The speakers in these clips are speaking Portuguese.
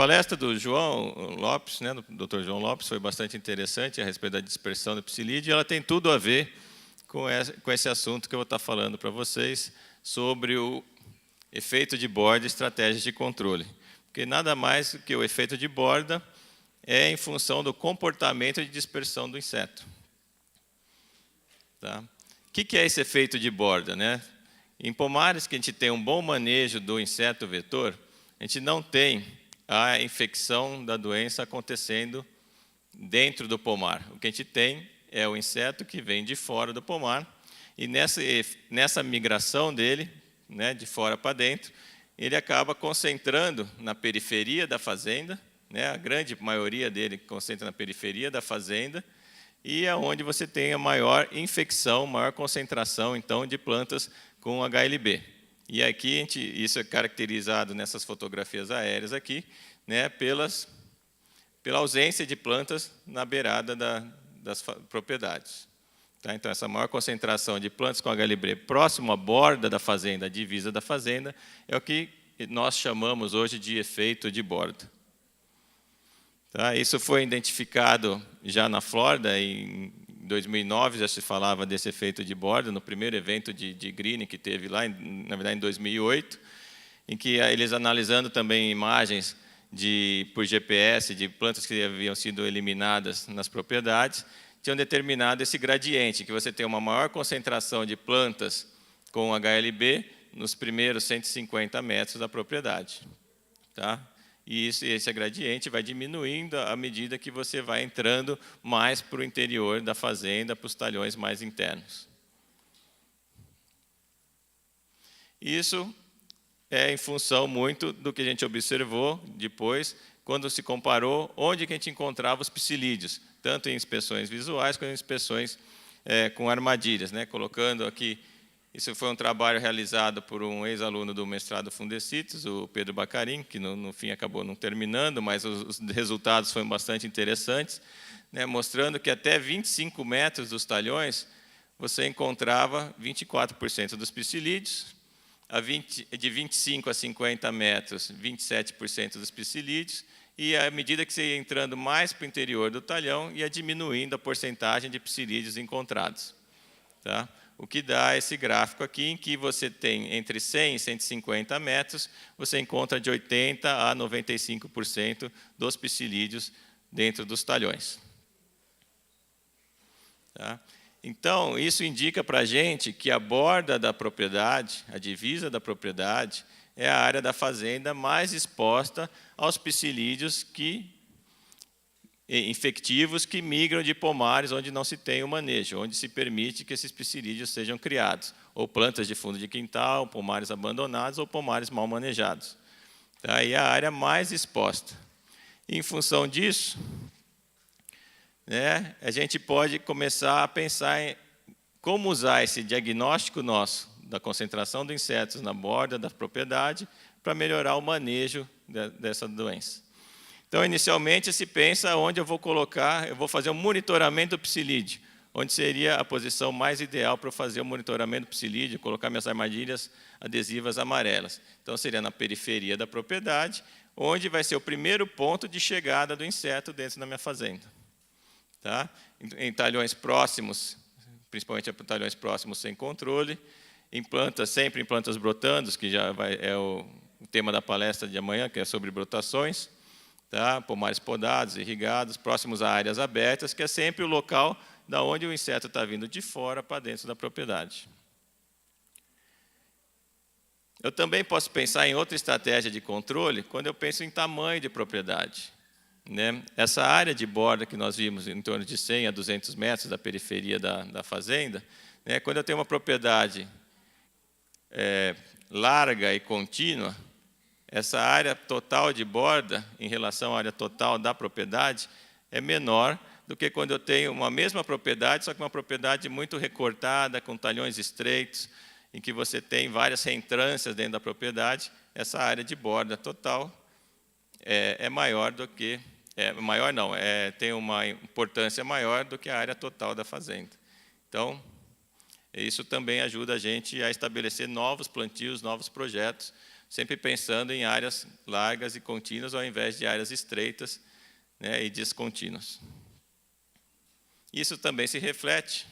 palestra do João Lopes, né, do Dr. João Lopes, foi bastante interessante a respeito da dispersão do psilídeo, e ela tem tudo a ver com esse assunto que eu vou estar falando para vocês sobre o efeito de borda e estratégias de controle. Porque nada mais que o efeito de borda é em função do comportamento de dispersão do inseto. Tá? O que é esse efeito de borda, né? Em pomares que a gente tem um bom manejo do inseto vetor, a gente não tem a infecção da doença acontecendo dentro do pomar. O que a gente tem é o inseto que vem de fora do pomar, e nessa migração dele, né, de fora para dentro, ele acaba concentrando na periferia da fazenda, né, a grande maioria dele concentra na periferia da fazenda, e é onde você tem a maior infecção, maior concentração, então, de plantas com HLB. E aqui, isso é caracterizado nessas fotografias aéreas aqui, né, pela ausência de plantas na beirada das propriedades. Tá? Então, essa maior concentração de plantas com HLB próximo à borda da fazenda, à divisa da fazenda, é o que nós chamamos hoje de efeito de borda. Tá? Isso foi identificado já na Flórida, em 2009 já se falava desse efeito de borda, no primeiro evento de greening que teve lá, na verdade em 2008, em que eles analisando também imagens por GPS de plantas que haviam sido eliminadas nas propriedades, tinham determinado esse gradiente, que você tem uma maior concentração de plantas com HLB nos primeiros 150 metros da propriedade. Tá? E esse gradiente vai diminuindo à medida que você vai entrando mais para o interior da fazenda, para os talhões mais internos. Isso é em função muito do que a gente observou depois, quando se comparou onde que a gente encontrava os psilídeos, tanto em inspeções visuais quanto em inspeções com armadilhas, né? Colocando aqui, isso foi um trabalho realizado por um ex-aluno do mestrado Fundecites, o Pedro Bacarin, que no fim acabou não terminando, mas os resultados foram bastante interessantes, né? Mostrando que até 25 metros dos talhões você encontrava 24% dos psilídeos, de 25 a 50 metros, 27% dos psilídeos, e à medida que você ia entrando mais para o interior do talhão, ia diminuindo a porcentagem de psilídeos encontrados. Tá? O que dá esse gráfico aqui, em que você tem entre 100 e 150 metros, você encontra de 80% a 95% dos psilídeos dentro dos talhões. Tá? Então, isso indica para a gente que a borda da propriedade, a divisa da propriedade, é a área da fazenda mais exposta aos psilídeos infectivos que migram de pomares onde não se tem o manejo, onde se permite que esses psilídeos sejam criados, ou plantas de fundo de quintal, pomares abandonados ou pomares mal manejados. Tá? E é a área mais exposta. E, em função disso, né, a gente pode começar a pensar em como usar esse diagnóstico nosso da concentração de insetos na borda da propriedade para melhorar o manejo dessa doença. Então, inicialmente, se pensa onde eu vou fazer um monitoramento do psilídeo, onde seria a posição mais ideal para eu fazer o monitoramento do psilídeo, colocar minhas armadilhas adesivas amarelas. Então, seria na periferia da propriedade, onde vai ser o primeiro ponto de chegada do inseto dentro da minha fazenda. Tá? Em talhões próximos, principalmente talhões próximos sem controle, sempre em plantas brotantes, que já é o tema da palestra de amanhã, que é sobre brotações, tá? Pomares podados, irrigados, próximos a áreas abertas, que é sempre o local da onde o inseto está vindo de fora para dentro da propriedade. Eu também posso pensar em outra estratégia de controle quando eu penso em tamanho de propriedade. Né? Essa área de borda que nós vimos em torno de 100 a 200 metros da periferia da fazenda, né? Quando eu tenho uma propriedade larga e contínua, essa área total de borda, em relação à área total da propriedade, é menor do que quando eu tenho uma mesma propriedade, só que uma propriedade muito recortada, com talhões estreitos, em que você tem várias reentrâncias dentro da propriedade. Essa área de borda total é maior do que... tem uma importância maior do que a área total da fazenda. Então, isso também ajuda a gente a estabelecer novos plantios, novos projetos, sempre pensando em áreas largas e contínuas, ao invés de áreas estreitas, né, e descontínuas. Isso também se reflete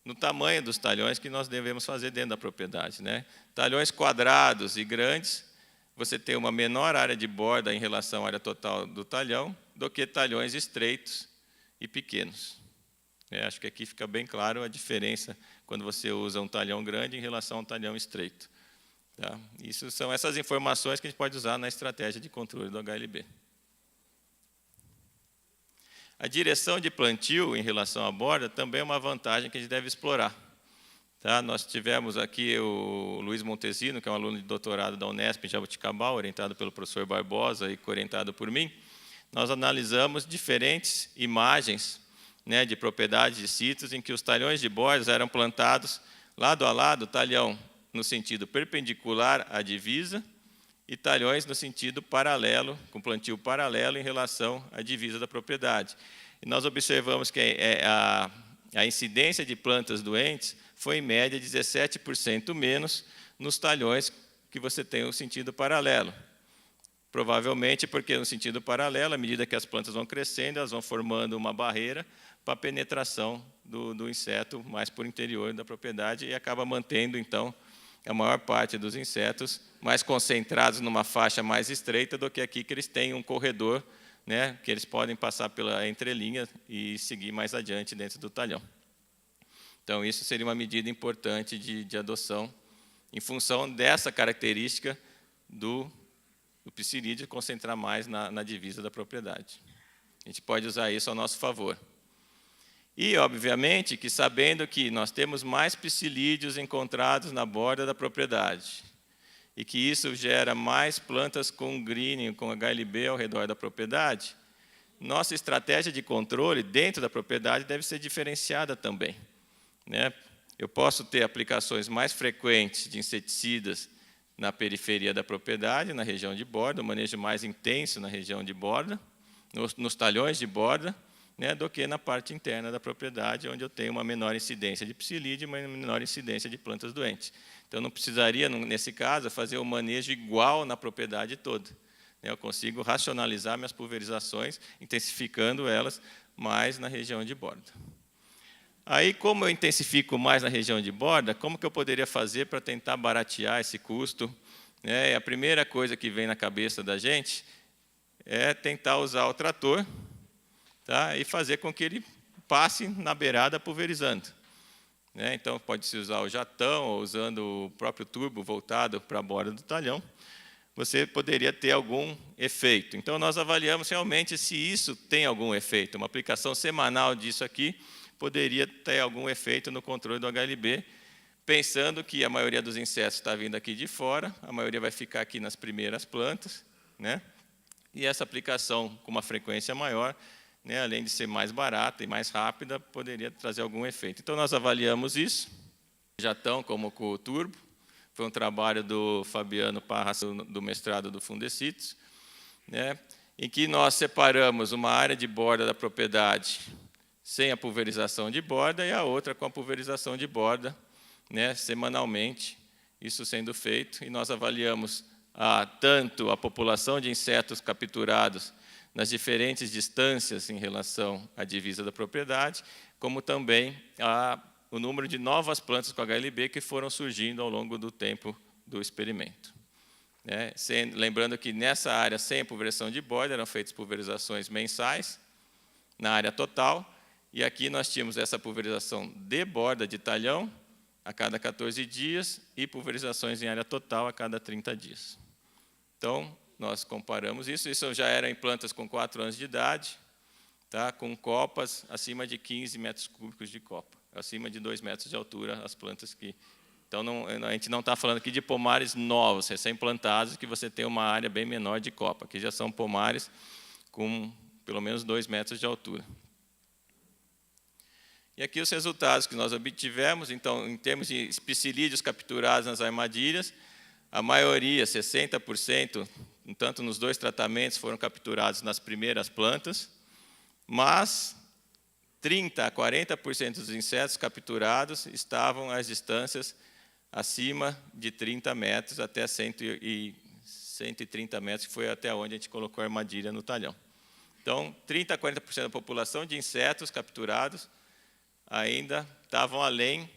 no tamanho dos talhões que nós devemos fazer dentro da propriedade, né? Talhões quadrados e grandes, você tem uma menor área de borda em relação à área total do talhão do que talhões estreitos e pequenos. Acho que aqui fica bem claro a diferença quando você usa um talhão grande em relação a um talhão estreito. Tá? Isso são essas informações que a gente pode usar na estratégia de controle do HLB. A direção de plantio em relação à borda também é uma vantagem que a gente deve explorar. Tá? Nós tivemos aqui o Luiz Montesino, que é um aluno de doutorado da Unesp em Jaboticabal, orientado pelo professor Barbosa e orientado por mim. Nós analisamos diferentes imagens, né, de propriedades de sítios em que os talhões de bordas eram plantados lado a lado, talhão no sentido perpendicular à divisa e talhões no sentido paralelo, com plantio paralelo em relação à divisa da propriedade. E nós observamos que a incidência de plantas doentes foi, em média, 17% menos nos talhões que você tem o sentido paralelo. Provavelmente porque, no sentido paralelo, à medida que as plantas vão crescendo, elas vão formando uma barreira para a penetração do inseto mais por interior da propriedade e acaba mantendo, então, a maior parte dos insetos mais concentrados numa faixa mais estreita do que aqui, que eles têm um corredor, né, que eles podem passar pela entrelinha e seguir mais adiante dentro do talhão. Então, isso seria uma medida importante de adoção em função dessa característica do psilídeo concentrar mais na divisa da propriedade. A gente pode usar isso ao nosso favor. E, obviamente, que sabendo que nós temos mais psilídeos encontrados na borda da propriedade e que isso gera mais plantas com greening, com HLB ao redor da propriedade, nossa estratégia de controle dentro da propriedade deve ser diferenciada também, né? Eu posso ter aplicações mais frequentes de inseticidas na periferia da propriedade, na região de borda, um manejo mais intenso na região de borda, nos talhões de borda, né, do que na parte interna da propriedade, onde eu tenho uma menor incidência de psilídeo e uma menor incidência de plantas doentes. Então, não precisaria, nesse caso, fazer um manejo igual na propriedade toda. Eu consigo racionalizar minhas pulverizações, intensificando elas mais na região de borda. Aí, como eu intensifico mais na região de borda, como que eu poderia fazer para tentar baratear esse custo? A primeira coisa que vem na cabeça da gente é tentar usar o trator, tá, e fazer com que ele passe na beirada pulverizando. Então, pode-se usar o jatão, ou usando o próprio turbo voltado para a borda do talhão, você poderia ter algum efeito. Então, nós avaliamos realmente se isso tem algum efeito. Uma aplicação semanal disso aqui poderia ter algum efeito no controle do HLB, pensando que a maioria dos insetos está vindo aqui de fora, a maioria vai ficar aqui nas primeiras plantas, né? E essa aplicação com uma frequência maior, né, além de ser mais barata e mais rápida, poderia trazer algum efeito. Então, nós avaliamos isso, jatão como com o turbo, foi um trabalho do Fabiano Parras, do mestrado do Fundecitos, né, em que nós separamos uma área de borda da propriedade sem a pulverização de borda e a outra com a pulverização de borda, né, semanalmente, isso sendo feito, e nós avaliamos tanto a população de insetos capturados nas diferentes distâncias em relação à divisa da propriedade, como também o número de novas plantas com HLB que foram surgindo ao longo do tempo do experimento. Lembrando que nessa área sem a pulverização de borda eram feitas pulverizações mensais na área total, e aqui nós tínhamos essa pulverização de borda de talhão a cada 14 dias e pulverizações em área total a cada 30 dias. Então, nós comparamos isso já era em plantas com 4 anos de idade, tá, com copas acima de 15 metros cúbicos de copa, acima de 2 metros de altura as plantas que... Então, a gente não está falando aqui de pomares novos, recém-plantados, que você tem uma área bem menor de copa, que já são pomares com pelo menos 2 metros de altura. E aqui os resultados que nós obtivemos, então, em termos de psilídeos capturados nas armadilhas, a maioria, 60%, tanto nos 2 tratamentos, foram capturados nas primeiras plantas, mas 30% a 40% dos insetos capturados estavam às distâncias acima de 30 metros até 130 metros, que foi até onde a gente colocou a armadilha no talhão. Então, 30% a 40% da população de insetos capturados ainda estavam além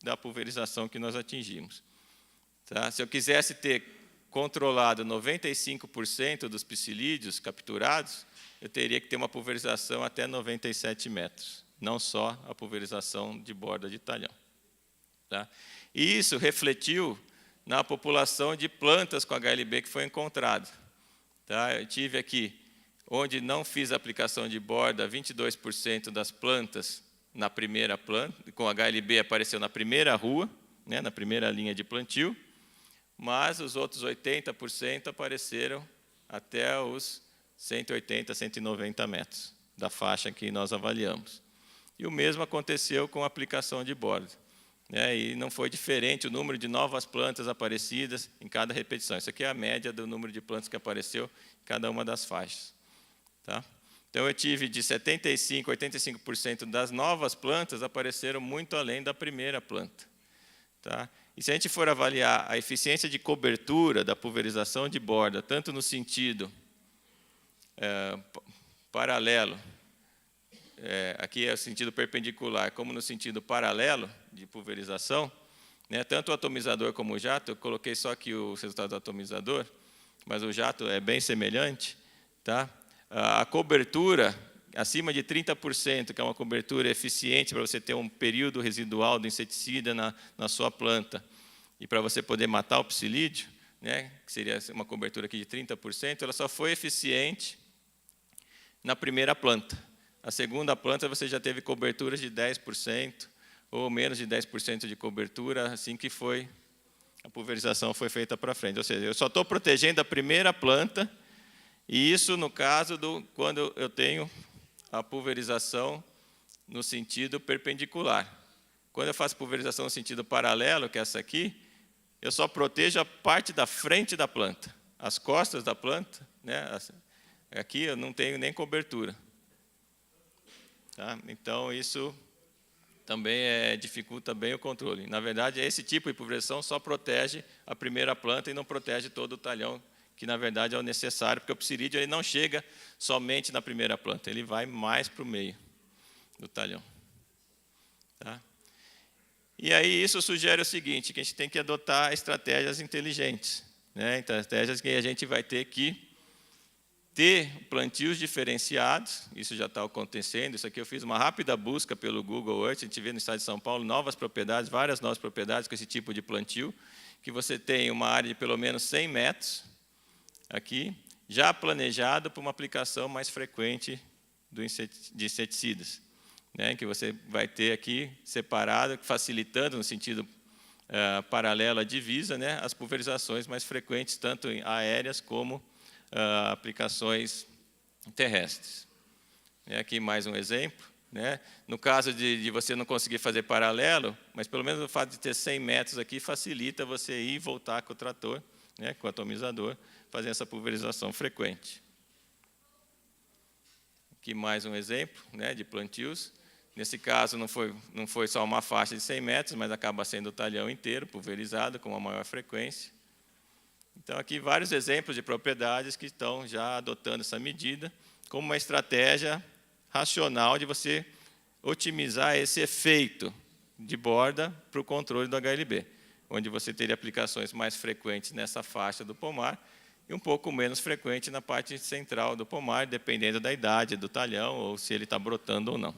da pulverização que nós atingimos. Tá? Se eu quisesse ter controlado 95% dos psilídeos capturados, eu teria que ter uma pulverização até 97 metros, não só a pulverização de borda de talhão. Tá? E isso refletiu na população de plantas com HLB que foi encontrado. Tá? Eu tive aqui, onde não fiz a aplicação de borda, 22% das plantas na primeira planta, com HLB apareceu na primeira rua, né, na primeira linha de plantio, mas os outros 80% apareceram até os 180, 190 metros da faixa que nós avaliamos. E o mesmo aconteceu com a aplicação de borda. E não foi diferente o número de novas plantas aparecidas em cada repetição. Isso aqui é a média do número de plantas que apareceu em cada uma das faixas. Tá? Então, eu tive de 75% a 85% das novas plantas apareceram muito além da primeira planta. Tá? E se a gente for avaliar a eficiência de cobertura da pulverização de borda, tanto no sentido paralelo, aqui é o sentido perpendicular, como no sentido paralelo de pulverização, né, tanto o atomizador como o jato, eu coloquei só aqui o resultado do atomizador, mas o jato é bem semelhante, tá? A cobertura acima de 30%, que é uma cobertura eficiente para você ter um período residual do inseticida na sua planta, e para você poder matar o psilídeo, né, que seria uma cobertura aqui de 30%, ela só foi eficiente na primeira planta. A segunda planta você já teve coberturas de 10%, ou menos de 10% de cobertura, assim que a pulverização foi feita para frente. Ou seja, eu só estou protegendo a primeira planta, e isso no caso quando eu tenho a pulverização no sentido perpendicular. Quando eu faço pulverização no sentido paralelo, que é essa aqui, eu só protejo a parte da frente da planta. As costas da planta, né, aqui eu não tenho nem cobertura. Tá? Então, isso também dificulta bem o controle. Na verdade, esse tipo de pulverização só protege a primeira planta e não protege todo o talhão, que na verdade é o necessário, porque o psilídeo ele não chega somente na primeira planta, ele vai mais para o meio do talhão. Tá? E aí isso sugere o seguinte, que a gente tem que adotar estratégias inteligentes, né? Estratégias que a gente vai ter que ter plantios diferenciados, isso já está acontecendo, isso aqui eu fiz uma rápida busca pelo Google Earth, a gente vê no estado de São Paulo novas propriedades, várias novas propriedades com esse tipo de plantio, que você tem uma área de pelo menos 100 metros, aqui, já planejado para uma aplicação mais frequente de inseticidas, né, que você vai ter aqui separado, facilitando no sentido paralelo à divisa, né, as pulverizações mais frequentes, tanto aéreas como aplicações terrestres. Aqui mais um exemplo. Né? No caso de você não conseguir fazer paralelo, mas pelo menos o fato de ter 100 metros aqui facilita você ir e voltar com o trator, né, com o atomizador, fazendo essa pulverização frequente. Aqui mais um exemplo, né, de plantios. Nesse caso não foi só uma faixa de 100 metros, mas acaba sendo o talhão inteiro pulverizado com uma maior frequência. Então, aqui vários exemplos de propriedades que estão já adotando essa medida como uma estratégia racional de você otimizar esse efeito de borda para o controle do HLB, onde você teria aplicações mais frequentes nessa faixa do pomar e um pouco menos frequente na parte central do pomar, dependendo da idade do talhão ou se ele está brotando ou não.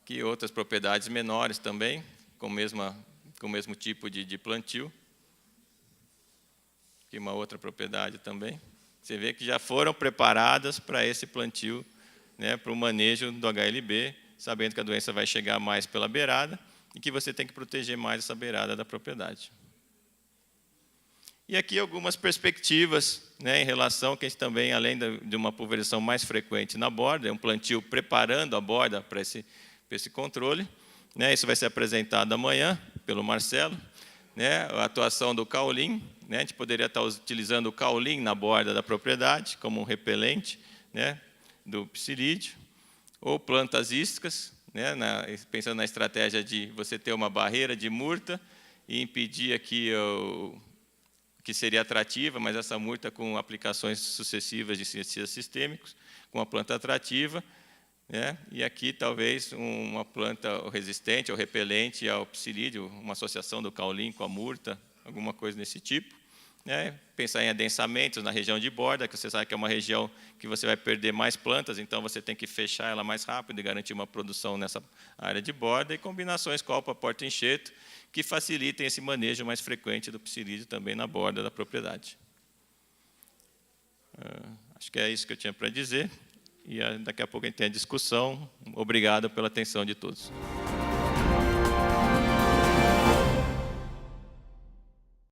Aqui outras propriedades menores também, com o mesmo tipo de plantio. Aqui uma outra propriedade também. Você vê que já foram preparadas para esse plantio, né, para o manejo do HLB, sabendo que a doença vai chegar mais pela beirada e que você tem que proteger mais essa beirada da propriedade. E aqui algumas perspectivas, né, em relação que a gente também, além de uma pulverização mais frequente na borda, é um plantio preparando a borda para esse controle. Né, isso vai ser apresentado amanhã pelo Marcelo. Né, a atuação do caulim, né, a gente poderia estar utilizando o caulim na borda da propriedade como um repelente, né, do psilídeo, ou plantas ísticas, né, pensando na estratégia de você ter uma barreira de murta e impedir aqui que seria atrativa, mas essa murta com aplicações sucessivas de inseticidas sistêmicos, com uma planta atrativa, né, e aqui talvez uma planta resistente ou repelente ao psilídeo, uma associação do caulim com a murta, alguma coisa desse tipo. Né, pensar em adensamentos na região de borda, que você sabe que é uma região que você vai perder mais plantas, então você tem que fechar ela mais rápido e garantir uma produção nessa área de borda, e combinações copa, porta e enxerto, que facilitem esse manejo mais frequente do psilídeo também na borda da propriedade. Acho que é isso que eu tinha para dizer, e daqui a pouco a gente tem a discussão. Obrigado pela atenção de todos.